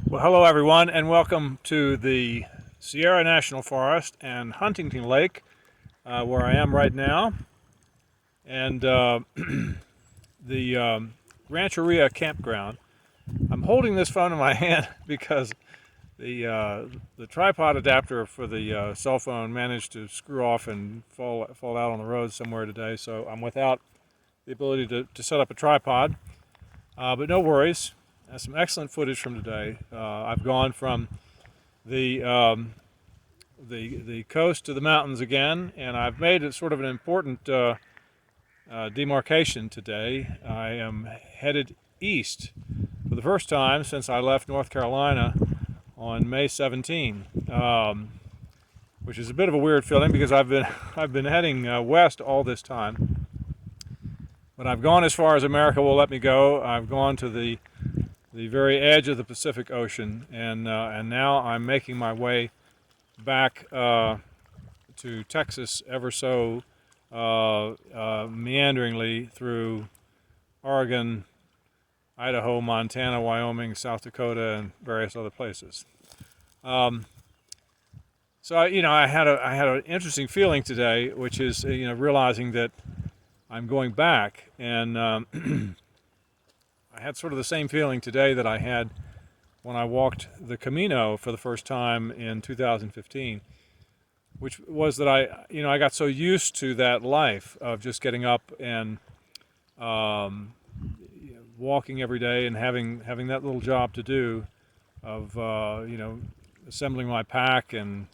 Well, hello everyone, and welcome to the Sierra National Forest and Huntington Lake, where I am right now, and the Rancheria campground. I'm holding this phone in my hand because the tripod adapter for the cell phone managed to screw off and fall out on the road somewhere today, so I'm without the ability to set up a tripod. But no worries. Some excellent footage from today. I've gone from the coast to the mountains again, and I've made it sort of an important demarcation today. I am headed east for the first time since I left North Carolina on May 17, which is a bit of a weird feeling because I've been heading west all this time. But I've gone as far as America will let me go. I've gone to the very edge of the Pacific Ocean, and now I'm making my way back to Texas ever so meanderingly through Oregon, Idaho, Montana, Wyoming, South Dakota, and various other places. So I had an interesting feeling today, which is realizing that I'm going back, and I had sort of the same feeling today that I had when I walked the Camino for the first time in 2015, which was that I got so used to that life of just getting up and walking every day and having that little job to do of assembling my pack and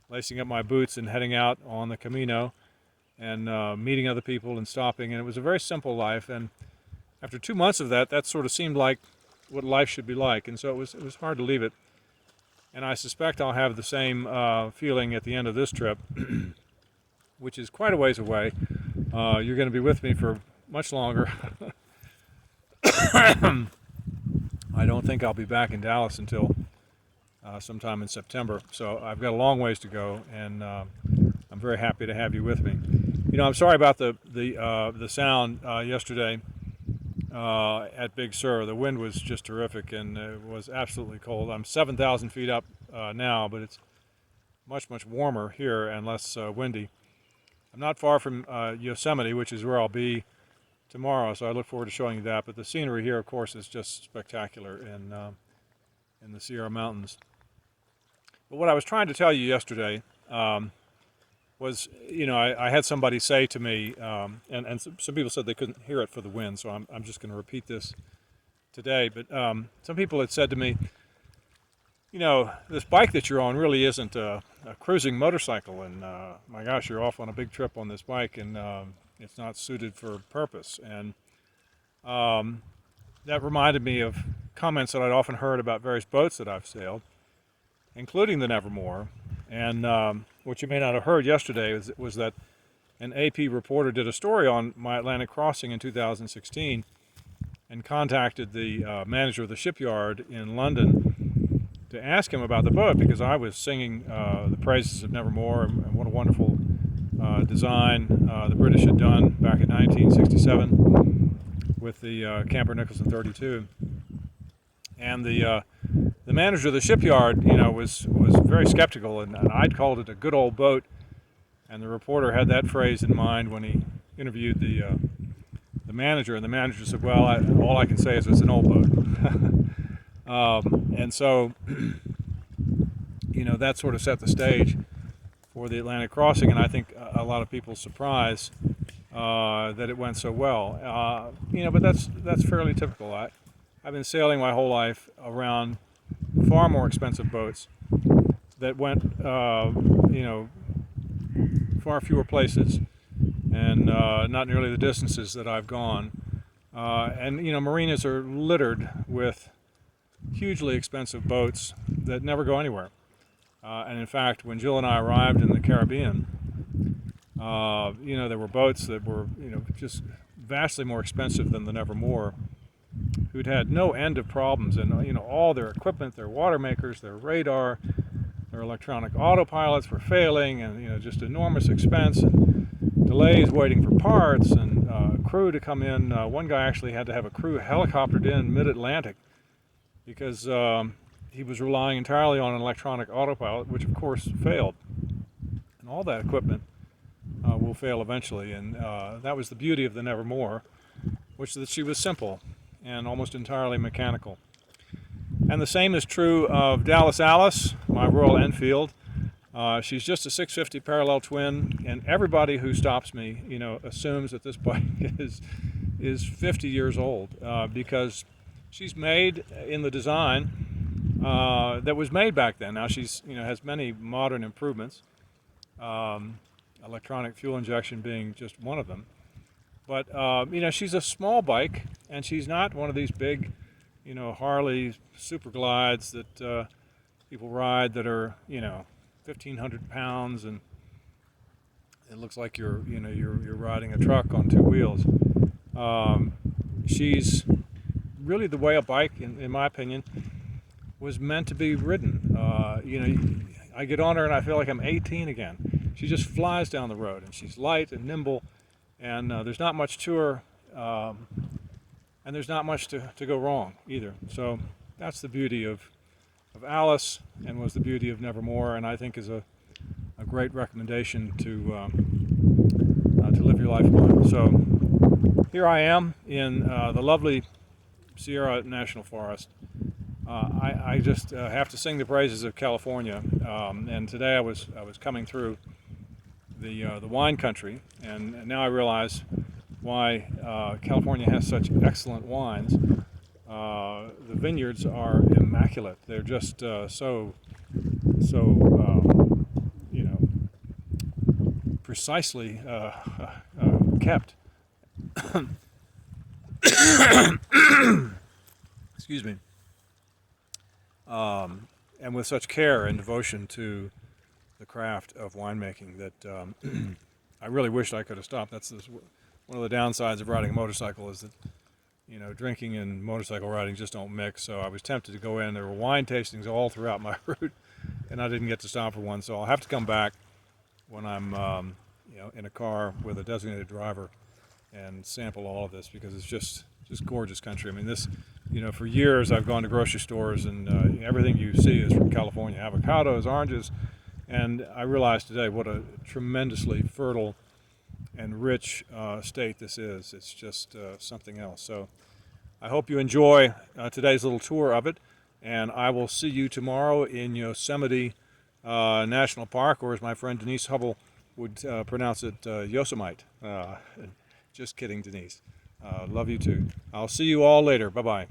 lacing up my boots and heading out on the Camino and meeting other people and stopping, and it was a very simple life. And after 2 months of that sort of seemed like what life should be like, and so it was hard to leave it. And I suspect I'll have the same feeling at the end of this trip, which is quite a ways away. You're going to be with me for much longer. I don't think I'll be back in Dallas until sometime in September, so I've got a long ways to go, and I'm very happy to have you with me. I'm sorry about the sound yesterday. At Big Sur. The wind was just terrific, and it was absolutely cold. I'm 7,000 feet up now, but it's much, much warmer here and less windy. I'm not far from Yosemite, which is where I'll be tomorrow, so I look forward to showing you that. But the scenery here, of course, is just spectacular in the Sierra Mountains. But what I was trying to tell you yesterday was, I had somebody say to me, and some people said they couldn't hear it for the wind, so I'm just going to repeat this today. But some people had said to me, this bike that you're on really isn't a cruising motorcycle, and my gosh, you're off on a big trip on this bike, and it's not suited for purpose. And that reminded me of comments that I'd often heard about various boats that I've sailed, including the Nevermore. And what you may not have heard yesterday was that an AP reporter did a story on my Atlantic crossing in 2016 and contacted the manager of the shipyard in London to ask him about the boat, because I was singing the praises of Nevermore and what a wonderful design the British had done back in 1967 with the Camper Nicholson 32. And the manager of the shipyard, was very skeptical, and I'd called it a good old boat, and the reporter had that phrase in mind when he interviewed the manager, and the manager said, "Well, all I can say is it's an old boat." And so, that sort of set the stage for the Atlantic crossing, and I think a lot of people surprised that it went so well. But that's fairly typical. I've been sailing my whole life around far more expensive boats that went, far fewer places, and not nearly the distances that I've gone. And marinas are littered with hugely expensive boats that never go anywhere. And in fact, when Jill and I arrived in the Caribbean, there were boats that were, just vastly more expensive than the Nevermore, who'd had no end of problems, and all their equipment, their water makers, their radar, their electronic autopilots were failing, and just enormous expense and delays waiting for parts and crew to come in. One guy actually had to have a crew helicoptered in mid-Atlantic because he was relying entirely on an electronic autopilot, which of course failed. And all that equipment will fail eventually, and that was the beauty of the Nevermore, which is that she was simple and almost entirely mechanical. And the same is true of Dallas Alice, my Royal Enfield. She's just a 650 parallel twin, and everybody who stops me, assumes that this bike is 50 years old because she's made in the design that was made back then. Now she's has many modern improvements, electronic fuel injection being just one of them. But she's a small bike, and she's not one of these big, Harley super glides that people ride that are 1,500 pounds, and it looks like you're riding a truck on two wheels. She's really the way a bike, in my opinion, was meant to be ridden. I get on her and I feel like I'm 18 again. She just flies down the road, and she's light and nimble, and there's not much to her, and there's not much to go wrong either. So that's the beauty of Alice, and was the beauty of Nevermore, and I think is a great recommendation to live your life by. So here I am in the lovely Sierra National Forest. I just have to sing the praises of California, and today I was coming through the wine country, and now I realize why California has such excellent wines. The vineyards are immaculate. They're just so precisely kept. Excuse me. And with such care and devotion to the craft of winemaking that I really wished I could have stopped. That's one of the downsides of riding a motorcycle, is that drinking and motorcycle riding just don't mix. So I was tempted to go in. There were wine tastings all throughout my route, and I didn't get to stop for one. So I'll have to come back when I'm in a car with a designated driver and sample all of this, because it's just gorgeous country. I mean, this, for years I've gone to grocery stores, and everything you see is from California: avocados, oranges, and I realized today what a tremendously fertile and rich state this is. It's just something else. So I hope you enjoy today's little tour of it, and I will see you tomorrow in Yosemite National Park, or as my friend Denise Hubble would pronounce it, Yosemite. Just kidding, Denise. Love you too. I'll see you all later. Bye-bye.